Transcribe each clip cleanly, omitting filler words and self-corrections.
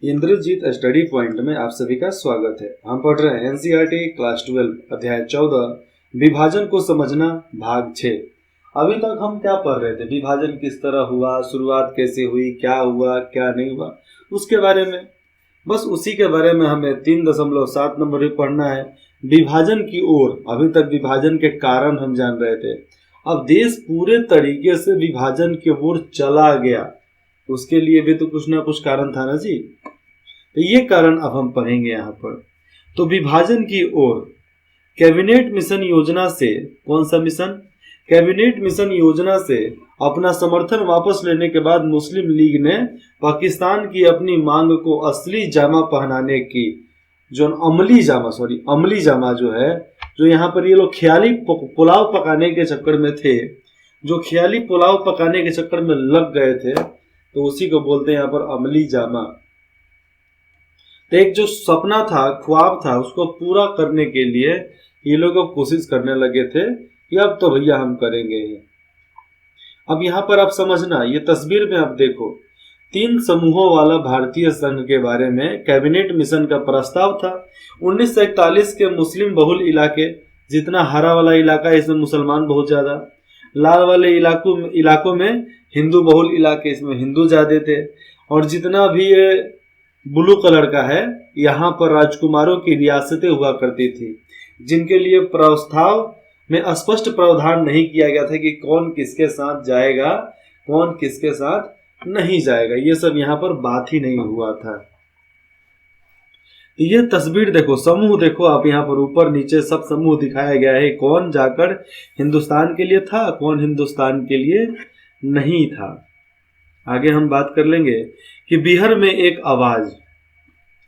Indrajit study point में आप सभी का स्वागत है। हम पढ़ रहे हैं एनसीईआरटी क्लास 12 अध्याय 14 विभाजन को समझना भाग 6। अभी तक हम क्या पढ़ रहे थे? विभाजन किस तरह हुआ, शुरुआत कैसे हुई, क्या हुआ क्या नहीं हुआ, उसके बारे में, बस उसी के बारे में हमें 3.7 नंबर भी पढ़ना है। विभाजन की ओर, अभी तक विभाजन के कारण हम जान रहे थे। अब देश पूरे तरीके से विभाजन की ओर चला गया, उसके लिए भी तो कुछ ना कुछ कारण था ना जी। तो ये कारण अब हम पढ़ेंगे यहाँ पर। तो विभाजन की ओर कैबिनेट मिशन योजना से, कौन सा मिशन? कैबिनेट मिशन योजना से अपना समर्थन वापस लेने के बाद मुस्लिम लीग ने पाकिस्तान की अपनी मांग को असली जामा पहनाने की, जो अमली जामा जो है, जो यहाँ पर ये लोग ख्याली पुलाव पकाने के चक्कर में थे, जो ख्याली पुलाव पकाने के चक्कर में लग गए थे, तो उसी को बोलते हैं यहाँ पर अमली जामा। तो एक जो सपना था, ख्वाब था, उसको पूरा करने के लिए ये लोग कोशिश करने लगे थे कि अब तो भैया हम करेंगे ही। अब यहाँ पर आप समझना, ये तस्वीर में आप देखो, 3 समूहों वाला भारतीय संघ के बारे में कैबिनेट मिशन का प्रस्ताव था। 1941 के मुस्लिम बहुल इलाके, जितना हरा वाला इलाका है इसमें मुसलमान बहुत ज्यादा, लाल वाले इलाकों में हिंदू बहुल इलाके, इसमें हिंदू ज्यादा थे, और जितना भी ये ब्लू कलर का है, यहाँ पर राजकुमारों की रियासतें हुआ करती थी, जिनके लिए प्रस्ताव में स्पष्ट प्रावधान नहीं किया गया था कि कौन किसके साथ जाएगा, कौन किसके साथ नहीं जाएगा। ये सब यहाँ पर बात ही नहीं हुआ था। तो ये तस्वीर देखो, समूह देखो आप, यहाँ पर ऊपर नीचे सब समूह दिखाया गया है, कौन जाकर हिंदुस्तान के लिए था, कौन हिंदुस्तान के लिए नहीं था। आगे हम बात कर लेंगे कि बिहार में एक आवाज।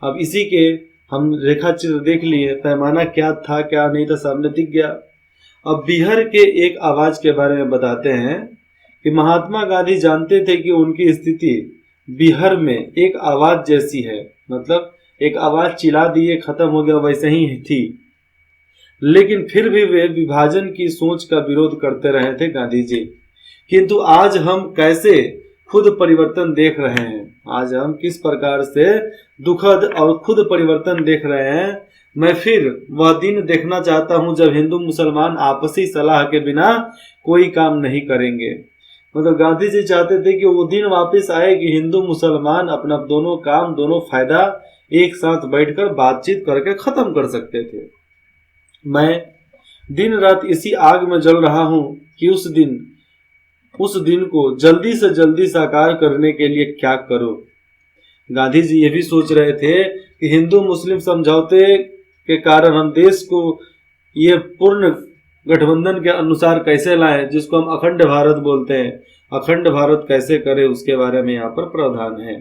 अब इसी के हम रेखा चित्र देख लिए, पैमाना क्या था क्या नहीं था सामने दिख गया। अब बिहार के एक आवाज के बारे में बताते हैं कि महात्मा गांधी जानते थे कि उनकी स्थिति बिहार में एक आवाज जैसी है, मतलब एक आवाज चिल्ला दिए खत्म हो गया वैसे ही थी, लेकिन फिर भी वे विभाजन की सोच का विरोध करते रहे थे गांधी जी। किंतु आज हम कैसे खुद परिवर्तन देख रहे हैं, आज हम किस प्रकार से दुखद और खुद परिवर्तन देख रहे हैं। मैं फिर वह दिन देखना चाहता हूं जब हिंदू मुसलमान आपसी सलाह के बिना कोई काम नहीं करेंगे। मतलब गांधी जी चाहते थे कि वो दिन वापस आए कि हिंदू मुसलमान अपना दोनों काम, दोनों फायदा एक साथ बैठकर बातचीत करके खत्म कर सकते थे। मैं दिन रात इसी आग में जल रहा हूं कि उस दिन को जल्दी से जल्दी साकार करने के लिए क्या करो। गांधी जी ये भी सोच रहे थे कि हिंदू मुस्लिम समझौते के कारण हम देश को ये पूर्ण गठबंधन के अनुसार कैसे लाएं, जिसको हम अखंड भारत बोलते हैं, अखंड भारत कैसे करें, उसके बारे में यहाँ पर प्रावधान है।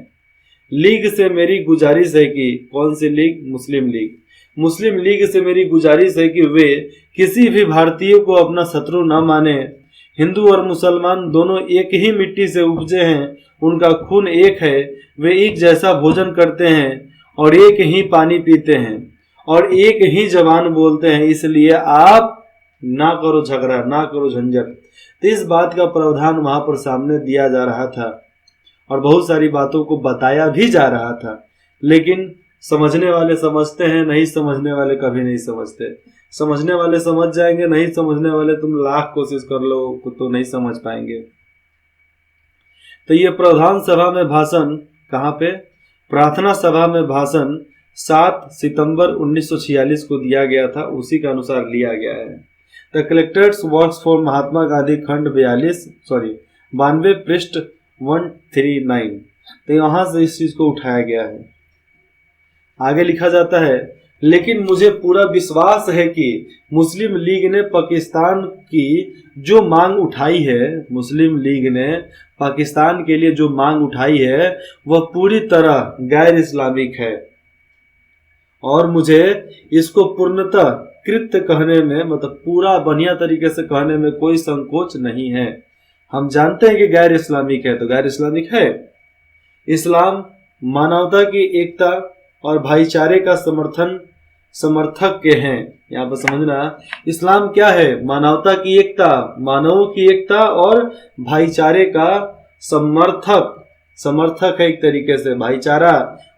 लीग से मेरी गुजारिश है कि, कौन सी लीग? मुस्लिम लीग। मुस्लिम लीग से मेरी गुजारिश है कि वे किसी भी भारतीय को अपना शत्रु न माने। हिंदू और मुसलमान दोनों एक ही मिट्टी से उपजे हैं, उनका खून एक है, वे एक जैसा भोजन करते हैं और एक ही पानी पीते हैं और एक ही जबान बोलते हैं, इसलिए आप ना करो झगड़ा, ना करो झंझट। तो इस बात का प्रावधान वहां पर सामने दिया जा रहा था और बहुत सारी बातों को बताया भी जा रहा था, लेकिन समझने वाले समझते हैं, नहीं समझने वाले कभी नहीं समझते। समझने वाले समझ जाएंगे, नहीं समझने वाले तुम लाख कोशिश कर लो तो नहीं समझ पाएंगे। तो ये प्रधान सभा में भाषण, कहाँ पे? प्रार्थना सभा में भाषण 7 सितंबर 1946 को दिया गया था, उसी के अनुसार लिया गया है। The collectors works for Mahatma Gandhi खंड 92 पृष्ठ 139। तो यहाँ से इस चीज को उठाया गया है। आगे लिखा जाता है, लेकिन मुझे पूरा विश्वास है कि मुस्लिम लीग ने पाकिस्तान की जो मांग उठाई है, मुस्लिम लीग ने पाकिस्तान के लिए जो मांग उठाई है, वह पूरी तरह गैर इस्लामिक है और मुझे इसको पूर्णतः कृत्य कहने में, मतलब पूरा बढ़िया तरीके से कहने में कोई संकोच नहीं है। हम जानते हैं कि गैर इस्लामिक है, तो गैर इस्लामिक है। इस्लाम मानवता की एकता और भाईचारे का समर्थक के हैं। यहाँ पर समझना, इस्लाम क्या है? मानवता की एकता, मानवों की एकता और भाईचारे का समर्थक है, एक तरीके से भाईचारा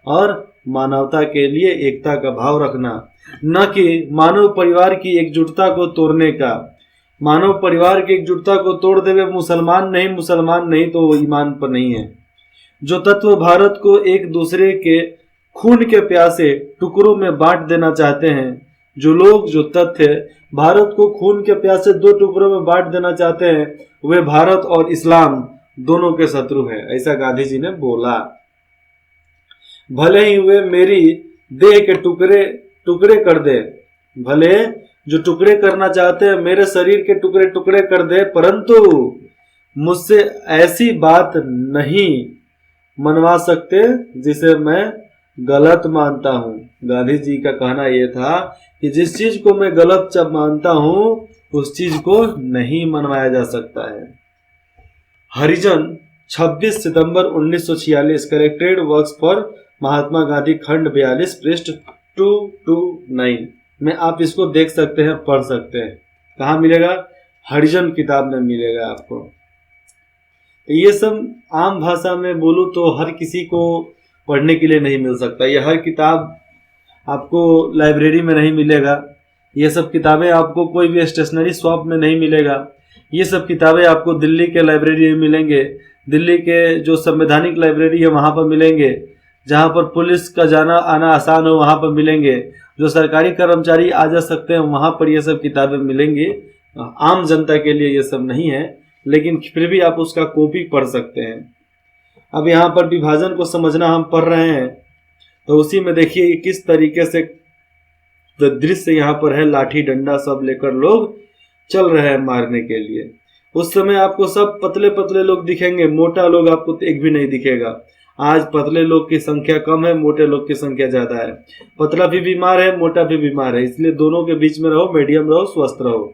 और मानवता के लिए एकता का भाव रखना, न कि मानव परिवार की एकजुटता को तोड़ने का। मानव परिवार की एकजुटता को तोड़ देवे मुसलमान नहीं तो वो ईमान पर नहीं है। जो तत्व भारत को एक दूसरे के खून के प्यासे टुकड़ों में बांट देना चाहते हैं, जो लोग जो तथ्य भारत को खून के प्यासे दो टुकड़ों में बांट देना चाहते हैं, वे भारत और इस्लाम दोनों के शत्रु हैं, ऐसा गांधी जी ने बोला। भले ही वे मेरी देह के टुकड़े टुकड़े कर दे, भले जो टुकड़े करना चाहते हैं मेरे शरीर के टुकड़े टुकड़े कर दे, परंतु मुझसे ऐसी बात नहीं मनवा सकते जिसे मैं गलत मानता हूं। गांधी जी का कहना यह था कि जिस चीज को मैं गलत जब मानता हूं उस चीज को नहीं मनवाया जा सकता है। हरिजन 26 सितंबर 1946, collected works for Mahatma Gandhi, खंड 42, पृष्ठ 229 में आप इसको देख सकते हैं, पढ़ सकते हैं। कहाँ मिलेगा? हरिजन किताब में मिलेगा आपको। ये सब आम भाषा में बोलूं तो हर किसी को पढ़ने के लिए नहीं मिल सकता। ये हर किताब आपको लाइब्रेरी में नहीं मिलेगा। ये सब किताबें आपको कोई भी स्टेशनरी शॉप में नहीं मिलेगा। ये सब किताबें आपको दिल्ली के लाइब्रेरी में मिलेंगे। दिल्ली के जो संवैधानिक लाइब्रेरी है वहाँ पर मिलेंगे। जहाँ पर पुलिस का जाना आना आसान हो वहाँ पर मिलेंगे। जो सरकारी कर्मचारी आ जा सकते हैं वहाँ पर ये सब किताबें मिलेंगी। आम जनता के लिए ये सब नहीं है, लेकिन फिर भी आप उसका कॉपी पढ़ सकते हैं। अब यहाँ पर विभाजन को समझना हम पढ़ रहे हैं, तो उसी में देखिए किस तरीके से दृश्य यहाँ पर है। लाठी डंडा सब लेकर लोग चल रहे हैं मारने के लिए। उस समय आपको सब पतले पतले लोग दिखेंगे, मोटा लोग आपको एक भी नहीं दिखेगा। आज पतले लोग की संख्या कम है, मोटे लोग की संख्या ज्यादा है। पतला भी बीमार है, मोटा भी बीमार है, इसलिए दोनों के बीच में रहो, मीडियम रहो, स्वस्थ रहो।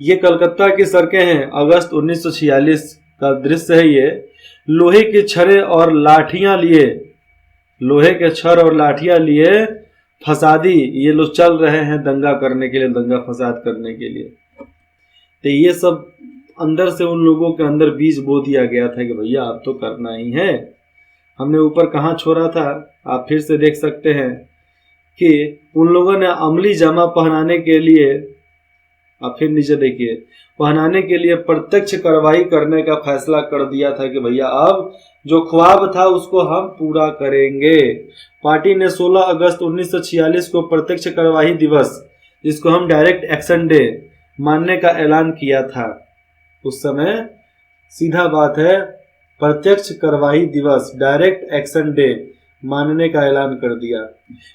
ये कलकत्ता की सड़कें हैं, अगस्त 1946 का दृश्य है। ये लोहे के छड़े और लाठियां लिए, लोहे के छड़ और लाठियां लिए फसादी ये लोग चल रहे हैं दंगा करने के लिए, दंगा फसाद करने के लिए। तो ये सब अंदर से उन लोगों के अंदर बीज बो दिया गया था कि भैया आप तो करना ही है। हमने ऊपर कहाँ छोड़ा था, आप फिर से देख सकते हैं कि उन लोगों ने अमली जामा पहनाने के लिए, आप फिर नीचे देखिए, पहनाने के लिए प्रत्यक्ष कार्रवाई करने का फैसला कर दिया था कि भैया अब जो ख्वाब था उसको हम पूरा करेंगे। पार्टी ने 16 अगस्त 1946 को प्रत्यक्ष कार्रवाई दिवस, जिसको हम डायरेक्ट एक्शन डे मानने का ऐलान किया था। उस समय सीधा बात है, प्रत्यक्ष कार्रवाई दिवस, डायरेक्ट एक्शन डे मानने का ऐलान कर दिया।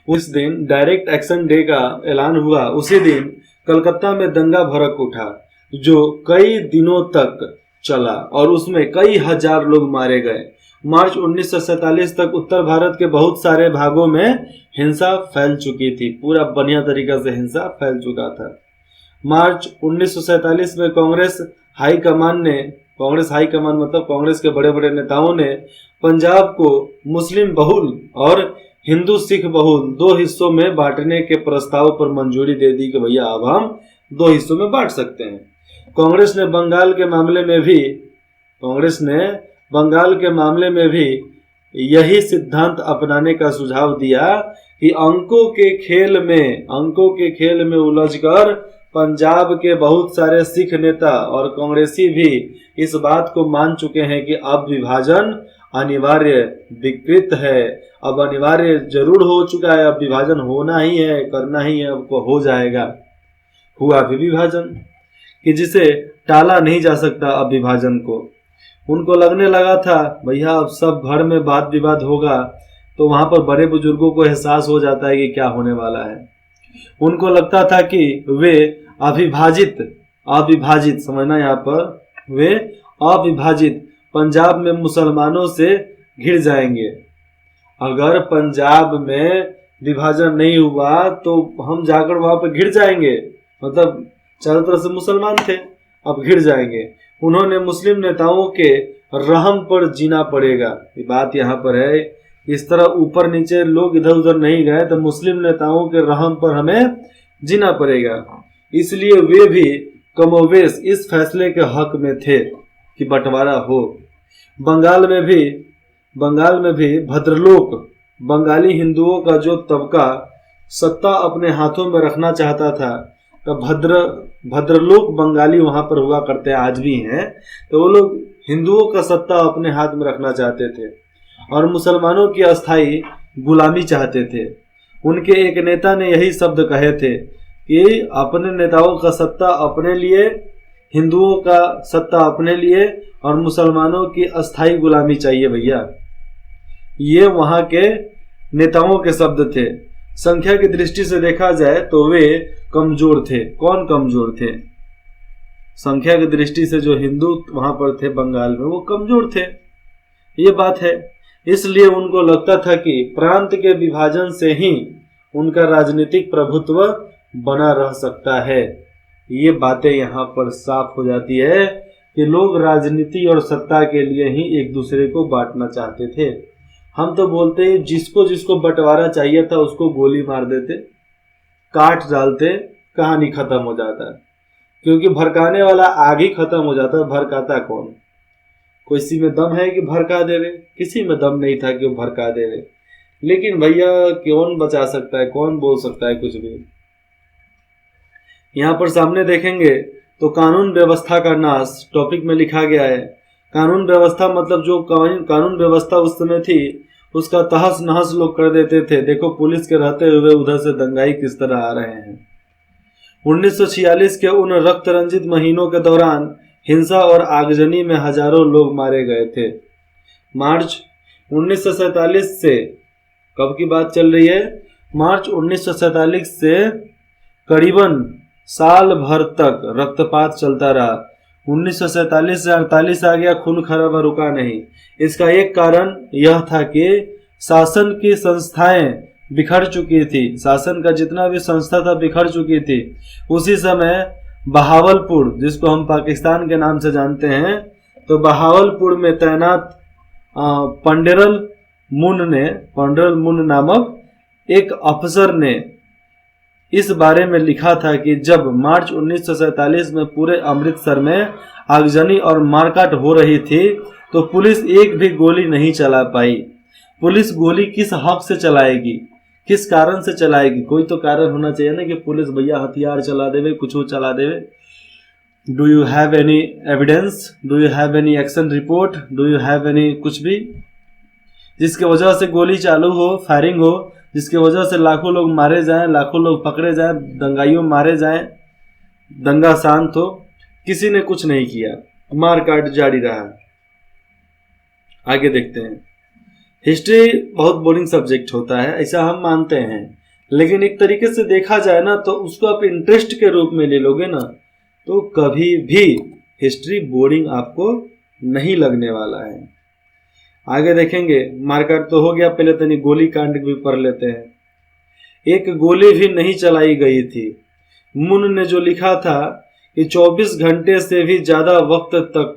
उस दिन डायरेक्ट एक्शन डे का ऐलान हुआ। उसी दिन कलकत्ता में दंगा भड़क उठा जो कई दिनों तक चला और उसमें कई हजार लोग मारे गए। मार्च 1947 तक उत्तर भारत के बहुत सारे भागों में हिंसा फैल चुकी थी, पूरा बढ़िया तरीके से हिंसा फैल चुका था। मार्च 1947 में कांग्रेस हाई कमान मतलब कांग्रेस के बड़े बड़े नेताओं ने पंजाब को मुस्लिम बहुल और हिंदू सिख बहुल दो हिस्सों में बांटने के प्रस्ताव पर मंजूरी दे दी कि भैया अब हम दो हिस्सों में बांट सकते हैं। कांग्रेस ने बंगाल के मामले में भी यही सिद्धांत अपनाने का सुझाव दिया कि अंकों के खेल में उलझकर पंजाब के बहुत सारे सिख नेता और कांग्रेसी भी इस बात को मान चुके हैं कि अब विभाजन अनिवार्य विकृत है, अब अनिवार्य जरूर हो चुका है, अब विभाजन होना ही है, करना ही है, अब हो जाएगा। हुआ भी विभाजन कि जिसे टाला नहीं जा सकता। अब विभाजन को उनको लगने लगा था भैया अब सब घर में बात विवाद होगा तो वहां पर बड़े बुजुर्गों को एहसास हो जाता है कि क्या होने वाला है। उनको लगता था कि वे अविभाजित समझना, यहाँ पर वे अविभाजित पंजाब में मुसलमानों से घिर जाएंगे। अगर पंजाब में विभाजन नहीं हुआ तो हम जाकर वहां पर घिर जाएंगे, मतलब चारों तरफ से मुसलमान थे, अब घिर जाएंगे। उन्होंने मुस्लिम नेताओं के रहम पर जीना पड़ेगा, ये बात यहाँ पर है। इस तरह ऊपर नीचे लोग इधर उधर नहीं गए तो मुस्लिम नेताओं के रहम पर हमें जीना पड़ेगा। इसलिए वे भी कमोवेश इस फैसले के हक में थे कि बंटवारा हो। बंगाल में भी बंगाल में भी भद्रलोक बंगाली हिंदुओं का जो तबका सत्ता अपने हाथों में रखना चाहता था, तो भद्रलोक बंगाली वहां पर हुआ करते हैं, आज भी हैं। तो वो लोग हिंदुओं का सत्ता अपने हाथ में रखना चाहते थे और मुसलमानों की अस्थाई गुलामी चाहते थे। उनके एक नेता ने यही शब्द कहे थे कि अपने नेताओं का सत्ता अपने लिए, हिंदुओं का सत्ता अपने लिए और मुसलमानों की अस्थाई गुलामी चाहिए भैया। ये वहां के नेताओं के शब्द थे। संख्या की दृष्टि से देखा जाए तो वे कमजोर थे। कौन कमजोर थे? संख्या की दृष्टि से जो हिंदू वहां पर थे बंगाल में, वो कमजोर थे, ये बात है। इसलिए उनको लगता था कि प्रांत के विभाजन से ही उनका राजनीतिक प्रभुत्व बना रह सकता है। ये बातें यहाँ पर साफ हो जाती है कि लोग राजनीति और सत्ता के लिए ही एक दूसरे को बांटना चाहते थे। हम तो बोलते ही जिसको जिसको बंटवारा चाहिए था उसको गोली मार देते, काट डालते, कहानी खत्म हो जाता। क्योंकि भड़काने वाला आग ही खत्म हो जाता, भड़काता कौन? किसी में दम है कि भड़का देवे? किसी में दम नहीं था कि वो भड़का देवे। लेकिन भैया कौन बचा सकता है, कौन बोल सकता है कुछ भी। यहाँ पर सामने देखेंगे तो कानून व्यवस्था का नाश टॉपिक में लिखा गया है। कानून व्यवस्था मतलब जो कानून व्यवस्था उस समय थी उसका तहस नहस लोग कर देते थे। देखो पुलिस के रहते हुए उधर से दंगाई किस तरह आ रहे हैं। 1946 के उन रक्त रंजित महीनों के दौरान हिंसा और आगजनी में हजारों लोग मारे गए थे। मार्च 1947 से, कब की बात चल रही है? मार्च 1947 से करीबन साल भर तक रक्तपात चलता रहा। 1947 से 48 आ गया, खून खराबा रुका नहीं। इसका एक कारण यह था कि शासन की संस्थाएं बिखर चुकी थी। शासन का जितना भी संस्था था बिखर चुकी थी। उसी समय बहावलपुर, जिसको हम पाकिस्तान के नाम से जानते हैं, तो बहावलपुर में तैनात पंडेरल मुन नामक एक अफसर ने इस बारे में लिखा था कि जब मार्च 1947 में पूरे अमृतसर में आगजनी और मारकाट हो रही थी तो पुलिस एक भी गोली नहीं चला पाई। पुलिस गोली किस हक से चलाएगी, किस कारण से चलाएगी? कोई तो कारण होना चाहिए ना कि पुलिस भैया हथियार चला देवे, कुछ चला देवे। Do you have any evidence? Do you have any action report? Do you have any कुछ भी जिसके वजह से गोली चालू हो, फायरिंग हो, जिसके वजह से लाखों लोग मारे जाएं, लाखों लोग पकड़े जाएं, दंगाइयों मारे जाएं, दंगा शांत हो? किसी ने कुछ नहीं किया, मारकाट जारी रहा। आगे देखते हैं। हिस्ट्री बहुत बोरिंग सब्जेक्ट होता है, ऐसा हम मानते हैं, लेकिन एक तरीके से देखा जाए ना तो उसको आप इंटरेस्ट के रूप में ले लोगे ना तो कभी भी हिस्ट्री बोरिंग आपको नहीं लगने वाला है। आगे देखेंगे। मारकाट तो हो गया, पहले तो नहीं गोली कांड भी पढ़ लेते हैं। एक गोली भी नहीं चलाई गई थी। मुन ने जो लिखा था कि 24 घंटे से भी ज्यादा वक्त तक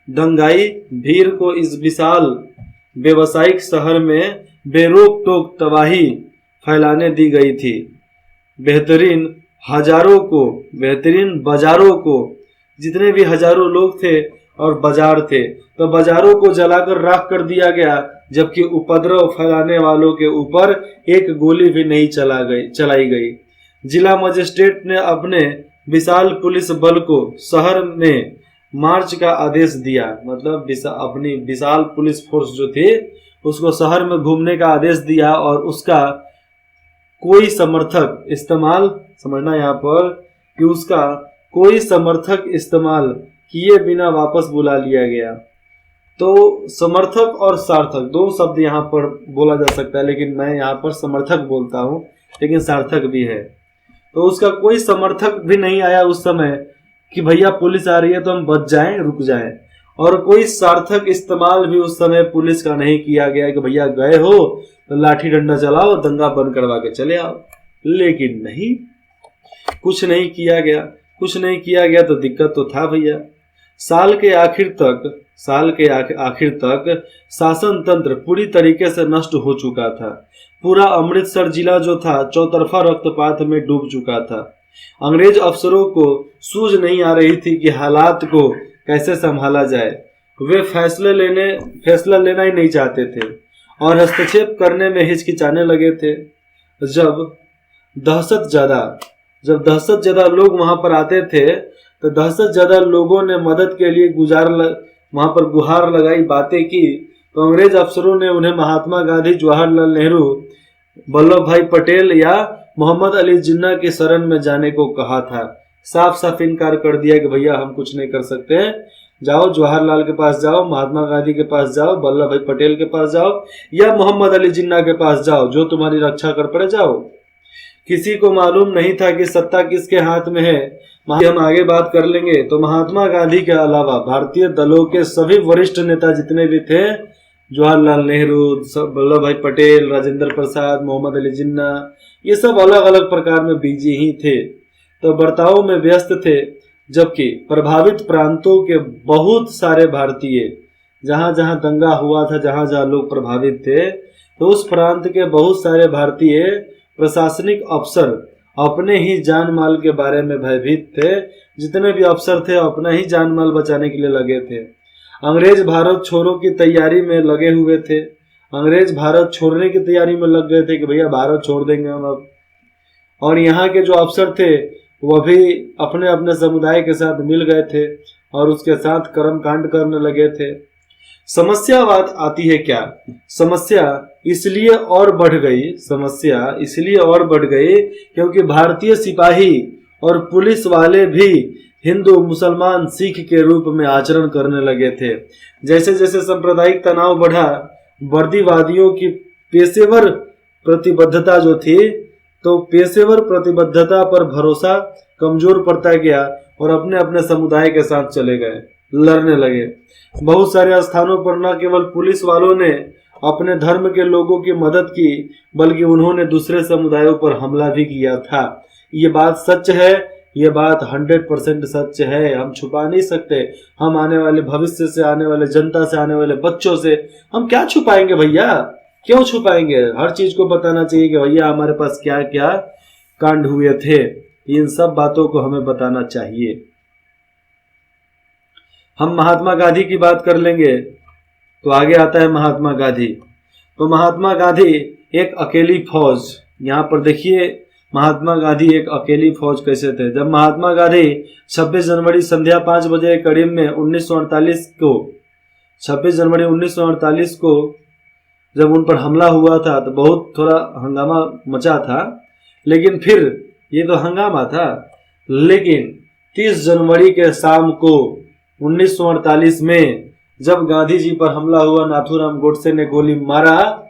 दंगाई भीड़ को इस विशाल व्यवसायिक शहर में बेरोक टोक तबाही फैलाने दी गई थी। बेहतरीन बाजारों को, जितने भी हजारों लोग थे और बाजार थे, तो बाजारों को जलाकर राख कर दिया गया, जबकि उपद्रव फैलाने वालों के ऊपर एक गोली भी नहीं चलाई गई। जिला मजिस्ट्रेट ने अपने विशाल पुलिस बल को शहर में मार्च का आदेश दिया, मतलब अपनी विशाल पुलिस फोर्स जो थी उसको शहर में घूमने का आदेश दिया और उसका कोई समर्थक इस्तेमाल, समझना यहाँ पर कि उसका कोई समर्थक इस्तेमाल किए बिना वापस बुला लिया गया। तो समर्थक और सार्थक दो शब्द यहाँ पर बोला जा सकता है, लेकिन मैं यहाँ पर समर्थक बोलता हूँ, लेकिन सार्थक भी है। तो उसका कोई समर्थक भी नहीं आया उस समय कि भैया पुलिस आ रही है तो हम बच जाएं, रुक जाएं, और कोई सार्थक इस्तेमाल भी उस समय पुलिस का नहीं किया गया कि भैया गए हो तो लाठी डंडा चलाओ, दंगा बंद करवा के चले आओ। लेकिन नहीं, कुछ नहीं किया गया तो दिक्कत तो था भैया। साल के आखिर तक शासन तंत्र पूरी तरीके से नष्ट हो चुका था। पूरा अमृतसर जिला जो था चौतरफा रक्तपात में डूब चुका था। अंग्रेज अफसरों को सूझ नहीं आ रही थी कि हालात को कैसे संभाला जाए। वे फैसला लेना ही नहीं चाहते थे और हस्तक्षेप करने में हिचकिचाने लगे थे। जब दहशत ज्यादा लोग वहां पर आते थे तो दहशत ज्यादा लोगों ने मदद के लिए वहां पर गुहार लगाई, बातें की, तो अंग्रेज अफसरों ने उन्हें महात्मा गांधी, जवाहरलाल नेहरू, वल्लभ भाई पटेल या मोहम्मद अली जिन्ना की शरण में जाने को कहा था। साफ साफ इनकार कर दिया कि भैया हम कुछ नहीं कर सकते हैं, जाओ जवाहरलाल के पास जाओ, महात्मा गांधी के पास जाओ, वल्लभ भाई पटेल के पास जाओ या मोहम्मद अली जिन्ना के पास जाओ, जो तुम्हारी रक्षा कर पड़े जाओ। किसी को मालूम नहीं था कि सत्ता किसके हाथ में है। हम आगे बात कर लेंगे। तो महात्मा गांधी के अलावा भारतीय दलों के सभी वरिष्ठ नेता जितने भी थे, जवाहरलाल नेहरू, वल्लभ भाई पटेल, राजेंद्र प्रसाद, मोहम्मद अली जिन्ना, ये सब अलग अलग प्रकार में बिजी ही थे, तो बर्ताव में व्यस्त थे। जबकि प्रभावित प्रांतों के बहुत सारे भारतीय, जहां जहां दंगा हुआ था, जहां जहां लोग प्रभावित थे, तो उस प्रांत के बहुत सारे भारतीय प्रशासनिक अफसर अपने ही जान माल के बारे में भयभीत थे। जितने भी अफसर थे अपना ही जान माल बचाने के लिए लगे थे। अंग्रेज भारत छोड़ो की तैयारी में लगे हुए थे। अंग्रेज भारत छोड़ने की तैयारी में लग गए थे कि भैया भारत छोड़ देंगे हम अब। और यहाँ के जो अफसर थे वह भी अपने अपने समुदाय के साथ मिल गए थे और उसके साथ कर्म कांड करने लगे थे। समस्या बात आती है क्या? समस्या इसलिए और बढ़ गई क्योंकि भारतीय सिपाही और पुलिस वाले भी हिंदू, मुसलमान, सिख के रूप में आचरण करने लगे थे। जैसे जैसे सांप्रदायिक तनाव बढ़ा, वर्दीवादियों की पेशेवर प्रतिबद्धता जो थी, तो पेशेवर प्रतिबद्धता पर भरोसा कमजोर पड़ता गया और अपने अपने समुदाय के साथ चले गए, लड़ने लगे। बहुत सारे स्थानों पर न केवल पुलिस वालों ने अपने धर्म के लोगों की मदद की, बल्कि उन्होंने दूसरे समुदायों पर हमला भी किया था। ये बात सच है, ये बात 100% सच है, हम छुपा नहीं सकते। हम आने वाले भविष्य से, आने वाले जनता से, आने वाले बच्चों से हम क्या छुपाएंगे भैया? क्यों छुपाएंगे? हर चीज को बताना चाहिए कि भैया हमारे पास क्या क्या कांड हुए थे। इन सब बातों को हमें बताना चाहिए। हम महात्मा गांधी की बात कर लेंगे तो आगे आता है महात्मा गांधी। तो महात्मा गांधी एक अकेली फौज, यहाँ पर देखिए महात्मा गांधी एक अकेली फौज कैसे थे। जब महात्मा गांधी 26 जनवरी संध्या 5 बजे करीब में 26 जनवरी 1948 को जब उन पर हमला हुआ था तो बहुत थोड़ा हंगामा मचा था। लेकिन फिर ये तो हंगामा था, लेकिन 30 जनवरी के शाम को 1948 में जब गांधी जी पर हमला हुआ, नाथूराम गोडसे ने गोली मारा,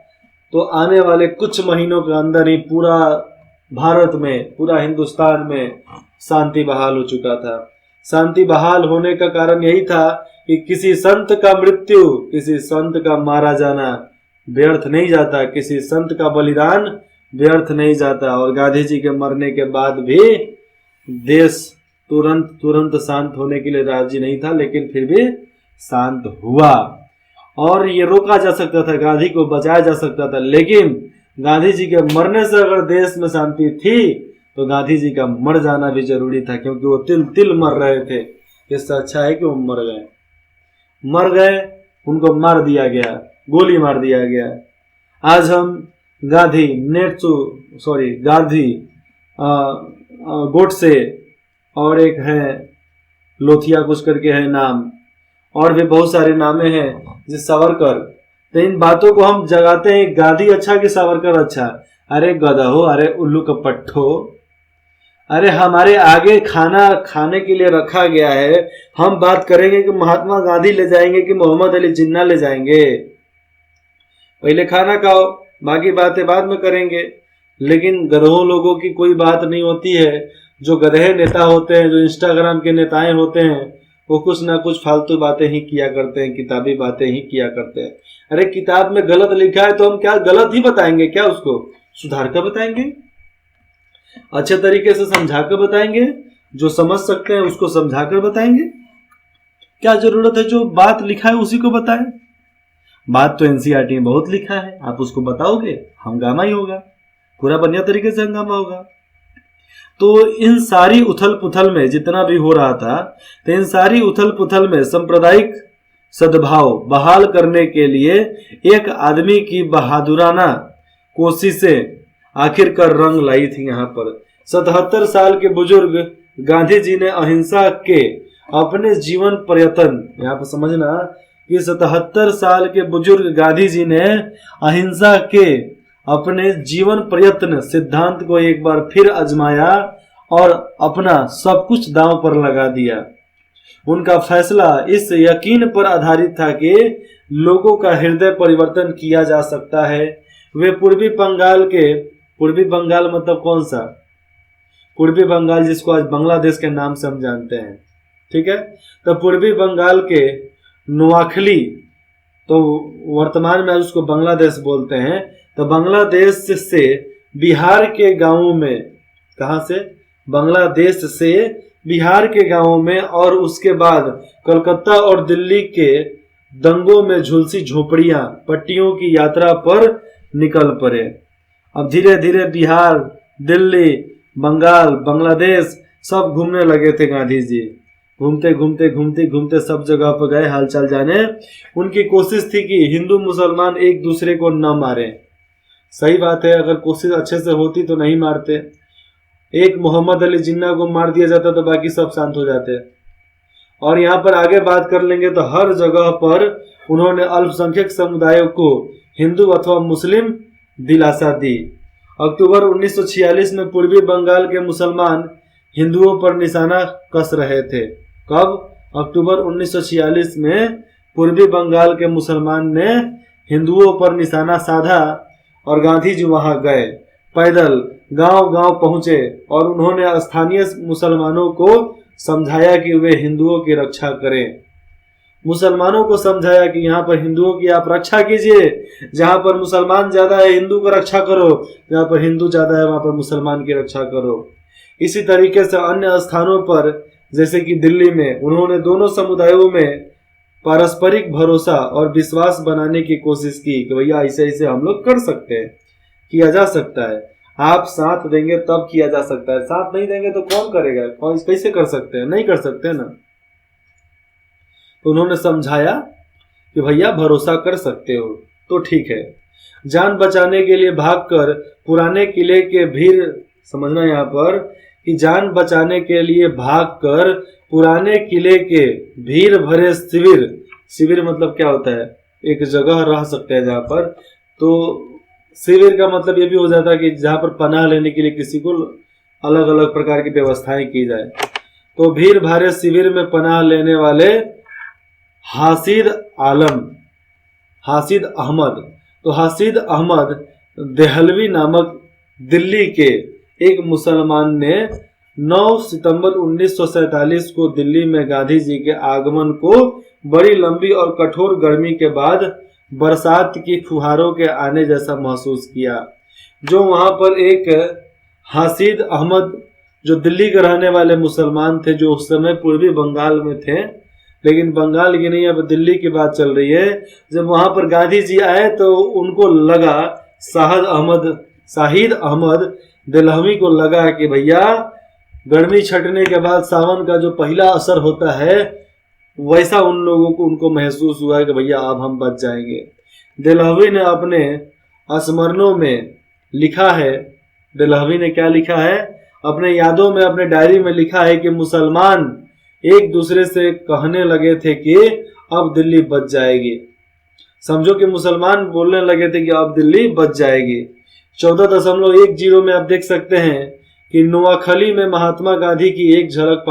तो आने वाले कुछ महीनों के अंदर ही पूरा भारत में, पूरा हिंदुस्तान में शांति बहाल हो चुका था। शांति बहाल होने का कारण यही था कि किसी संत का मृत्यु, किसी संत का मारा जाना व्यर्थ नहीं जाता, किसी संत का बलिदान व्यर्थ नहीं जाता। और गांधी जी के मरने के बाद भी देश तुरंत शांत होने के लिए राजी नहीं था, लेकिन फिर भी शांत हुआ और ये रोका जा सकता था, गांधी को बचाया जा सकता था। लेकिन गांधी जी के मरने से अगर देश में शांति थी तो गांधी जी का मर जाना भी जरूरी था, क्योंकि वो तिल तिल मर रहे थे। इससे अच्छा है कि वो मर गए, उनको मार दिया गया, गोली मार दिया गया। आज हम गांधी गोडसे और एक है लोथिया कुछ करके है नाम, और भी बहुत सारे नामे हैं, जैसे सावरकर। तो इन बातों को हम जगाते हैं, गांधी अच्छा कि सावरकर अच्छा? अरे गधो, अरे उल्लू का पट्ठो, अरे हमारे आगे खाना खाने के लिए रखा गया है। हम बात करेंगे कि महात्मा गांधी ले जाएंगे कि मोहम्मद अली जिन्ना ले जाएंगे। पहले खाना खाओ, बाकी बातें बाद में करेंगे। लेकिन गधों लोगों की कोई बात नहीं होती है। जो गधे नेता होते हैं, जो इंस्टाग्राम के नेताएं होते हैं, वो कुछ ना कुछ फालतू बातें ही किया करते हैं, किताबी बातें ही किया करते हैं। अरे किताब में गलत लिखा है तो हम क्या गलत ही बताएंगे? क्या उसको सुधार कर बताएंगे? अच्छे तरीके से समझा कर बताएंगे? जो समझ सकते हैं उसको समझा कर बताएंगे? क्या जरूरत है जो बात लिखा है उसी को बताएं? बात तो एनसीईआरटी में बहुत लिखा है, आप उसको बताओगे, हंगामा ही होगा, पूरा बढ़िया तरीके से हंगामा होगा। तो इन सारी उथल पुथल में जितना भी हो रहा था, तो इन सारी उथल पुथल में सांप्रदायिक सद्भाव बहाल करने के लिए एक आदमी की बहादुराना कोशिशें आखिरकार रंग लाई थी। यहाँ पर 77 साल के बुजुर्ग गांधी जी ने अहिंसा के अपने जीवन प्रयत्न, यहाँ पर समझना कि 77 साल के बुजुर्ग गांधी जी ने अहिंसा के अपने जीवन प्रयत्न सिद्धांत को एक बार फिर आजमाया और अपना सब कुछ दांव पर लगा दिया। उनका फैसला इस यकीन पर आधारित था कि लोगों का हृदय परिवर्तन किया जा सकता है। वे पूर्वी बंगाल मतलब कौन सा? पूर्वी बंगाल, जिसको आज बांग्लादेश के नाम से हम जानते हैं, ठीक है। तो पूर्वी बंगाल के नोआखली, तो वर्तमान में उसको बांग्लादेश बोलते हैं। तो बांग्लादेश से बिहार के गांवों में, कहां से? बांग्लादेश से बिहार के गांवों में, और उसके बाद कलकत्ता और दिल्ली के दंगों में झुलसी झोपड़ियां पट्टियों की यात्रा पर निकल पड़े। अब धीरे धीरे बिहार, दिल्ली, बंगाल, बांग्लादेश सब घूमने लगे थे गांधी जी। घूमते सब जगह पर गए हालचाल जाने। उनकी कोशिश थी कि हिंदू मुसलमान एक दूसरे को न मारे। सही बात है, अगर कोशिश अच्छे से होती तो नहीं मारते। एक मोहम्मद अली जिन्ना को मार दिया जाता तो बाकी सब शांत हो जाते। और यहाँ पर आगे बात कर लेंगे तो हर जगह पर उन्होंने अल्पसंख्यक समुदायों को हिंदू अथवा मुस्लिम दिलासा दी। अक्टूबर 1946 में पूर्वी बंगाल के मुसलमान हिंदुओं पर निशाना कस रहे थे। कब? अक्टूबर 1946 में पूर्वी बंगाल के मुसलमान ने हिंदुओं पर निशाना साधा और गांधी जी वहां गए, पैदल गांव-गांव पहुंचे और उन्होंने स्थानीय मुसलमानों को समझाया कि वे हिंदुओं की रक्षा करें। मुसलमानों को समझाया कि यहाँ पर हिंदुओं की आप रक्षा कीजिए, जहाँ पर मुसलमान ज्यादा है हिंदू को रक्षा करो, जहाँ पर हिंदू ज्यादा है वहां पर मुसलमान की रक्षा करो। इसी तरीके से अन्य स्थानों पर जैसे कि दिल्ली में उन्होंने दोनों समुदायों में पारस्परिक भरोसा और विश्वास बनाने की कोशिश की कि भैया ऐसे ऐसे हम लोग कर सकते हैं, किया जा सकता है, आप साथ देंगे तब किया जा सकता है, साथ नहीं देंगे तो कौन करेगा, कौन कैसे कर सकते हैं, नहीं कर सकते ना। तो उन्होंने समझाया कि भैया भरोसा कर सकते हो तो ठीक है। जान बचाने के लिए भागकर पुराने किले के भीड़, समझना यहाँ पर कि जान बचाने के लिए भागकर पुराने किले के भीड़ भरे शिविर मतलब क्या होता है? एक जगह रह सकते हैं जहाँ पर, तो शिविर का मतलब ये भी हो जाता है कि जहाँ पर पनाह लेने के लिए किसी को अलग अलग प्रकार की व्यवस्थाएं की जाए। तो भीड़ भरे शिविर में पनाह लेने वाले हासिद अहमद देहलवी नामक दिल्ली के एक मुसलमान ने 9 सितंबर 1947 को दिल्ली में गांधी जी के आगमन को बड़ी लंबी और कठोर गर्मी के बाद बरसात की फुहारों के आने जैसा महसूस किया। जो वहां पर एक हासिद अहमद, जो दिल्ली के रहने वाले मुसलमान थे, जो उस समय पूर्वी बंगाल में थे, लेकिन बंगाल की नहीं अब दिल्ली की बात चल रही है। जब वहां पर गांधी जी आए तो उनको लगा, शाहिद अहमद देहलवी को लगा कि भैया गर्मी छटने के बाद सावन का जो पहला असर होता है वैसा उन लोगों को उनको महसूस हुआ कि भैया अब हम बच जाएंगे। देहलवी ने अपने स्मरणों में लिखा है, देहलवी ने क्या लिखा है? अपने यादों में, अपने डायरी में लिखा है कि मुसलमान एक दूसरे से कहने लगे थे कि अब दिल्ली बच जाएगी। समझो कि मुसलमान बोलने लगे थे कि अब दिल्ली बच जाएगी। 14.10 में आप देख सकते हैं कि नोआखली में महात्मा गांधी की एक झलक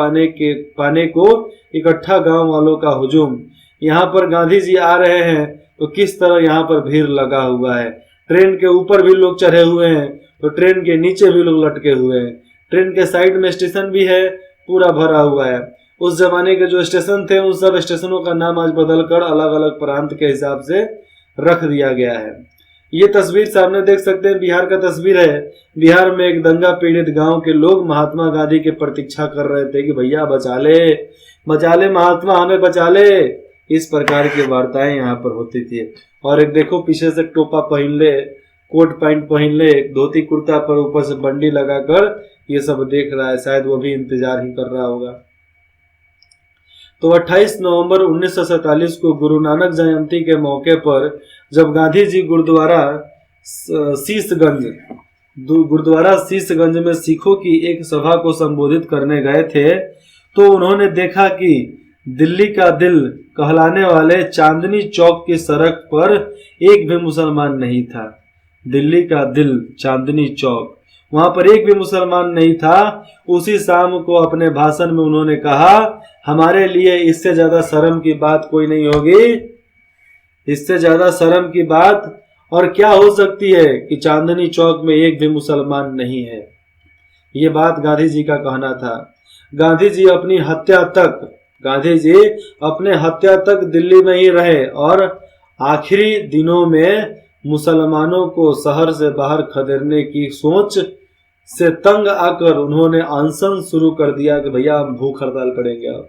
पाने को इकट्ठा गांव वालों का हुजूम। यहाँ पर गांधी जी आ रहे हैं तो किस तरह यहाँ पर भीड़ लगा हुआ है। ट्रेन के ऊपर भी लोग चढ़े हुए हैं तो ट्रेन के नीचे भी लोग लटके हुए हैं। ट्रेन के साइड में स्टेशन भी है, पूरा भरा हुआ है। उस जमाने के जो स्टेशन थे उन सब स्टेशनों का नाम आज बदलकर अलग अलग प्रांत के हिसाब से रख दिया गया है। ये तस्वीर सामने देख सकते हैं, बिहार का तस्वीर है। बिहार में एक दंगा पीड़ित गांव के लोग महात्मा गांधी की प्रतीक्षा कर रहे थे कि भैया बचा ले महात्मा, हमें बचा ले। इस प्रकार की वार्ताएं यहाँ पर होती थी। और एक देखो पीछे से टोपा पहन ले, कोट पैंट पहन ले, धोती कुर्ता पर ऊपर से बंडी लगाकर ये सब देख रहा है, शायद वो भी इंतजार ही कर रहा होगा। तो 28 नवंबर 1947 को गुरु नानक जयंती के मौके पर जब गांधी जी गुरुद्वारा शीशगंज में सिखों की एक सभा को संबोधित करने गए थे, तो उन्होंने देखा कि दिल्ली का दिल कहलाने वाले चांदनी चौक की सड़क पर एक भी मुसलमान नहीं था। दिल्ली का दिल चांदनी चौक, वहां पर एक भी मुसलमान नहीं था। उसी शाम को अपने भाषण में उन्होंने कहा, हमारे लिए इससे ज्यादा शर्म की बात कोई नहीं होगी, इससे ज्यादा शर्म की बात और क्या हो सकती है कि चांदनी चौक में एक भी मुसलमान नहीं है। ये बात गांधी जी का कहना था। गांधी जी अपने हत्या तक दिल्ली में ही रहे और आखिरी दिनों में मुसलमानों को शहर से बाहर खदेड़ने की सोच से तंग आकर उन्होंने अनशन शुरू कर दिया कि भैया हम भूख हड़ताल करेंगे। अब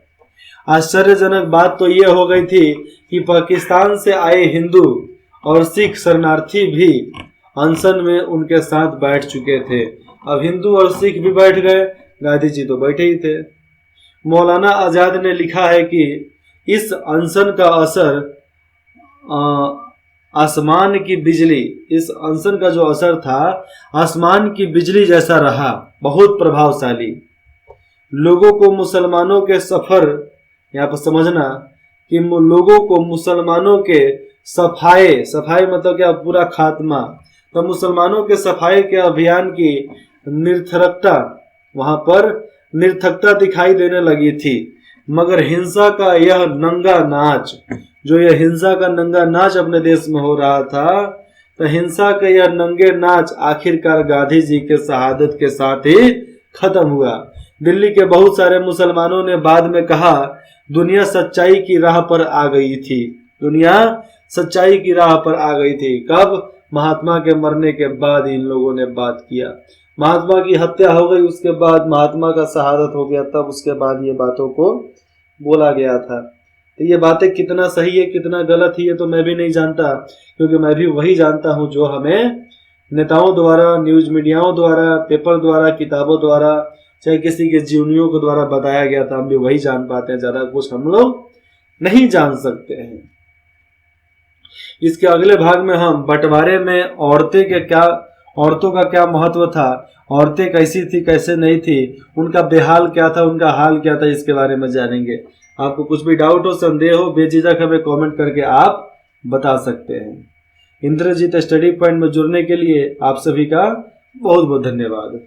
आश्चर्यजनक बात तो ये हो गई थी कि पाकिस्तान से आए हिंदू और सिख शरणार्थी भी अनशन में उनके साथ बैठ चुके थे। अब हिंदू और सिख भी बैठ गए, गांधी जी तो बैठे ही थे। मौलाना आजाद ने लिखा है कि इस अनशन का असर आसमान की बिजली, इस अनशन का जो असर था आसमान की बिजली जैसा रहा, बहुत प्रभावशाली। लोगों को मुसलमानों के सफर, यहाँ पर समझना कि लोगों को मुसलमानों के सफाई मतलब क्या, पूरा खात्मा, तो मुसलमानों के सफाई के अभियान की निरर्थकता, वहां पर निरर्थकता दिखाई देने लगी थी। मगर हिंसा का यह नंगा नाच, जो यह हिंसा का नंगा नाच अपने देश में हो रहा था, तो हिंसा का यह नंगे नाच आखिरकार गांधी जी के शहादत के साथ ही खत्म हुआ। दिल्ली के बहुत सारे मुसलमानों ने बाद में कहा, दुनिया सच्चाई की राह पर आ गई थी। दुनिया सच्चाई की राह पर आ गई थी। कब? महात्मा के मरने के बाद इन लोगों ने बात किया। महात्मा की हत्या हो गई, उसके बाद महात्मा का शहादत हो गया, तब उसके बाद ये बातों को बोला गया था। तो ये बातें कितना सही है कितना गलत है ये तो मैं भी नहीं जानता, क्योंकि मैं भी वही जानता हूँ जो हमें नेताओं द्वारा, न्यूज मीडियाओं द्वारा, पेपर द्वारा, किताबों द्वारा, चाहे किसी के जीवनियों के द्वारा बताया गया था। हम भी वही जान पाते हैं, ज्यादा कुछ हम लोग नहीं जान सकते हैं। इसके अगले भाग में हम बंटवारे में औरतों का क्या महत्व था, औरतें कैसी थी कैसे नहीं थी, उनका बेहाल क्या था, उनका हाल क्या था, इसके बारे में जानेंगे। आपको कुछ भी डाउट हो, संदेह हो, बेझिझक हमें कमेंट करके आप बता सकते हैं। इंद्रजीत स्टडी पॉइंट में जुड़ने के लिए आप सभी का बहुत बहुत धन्यवाद।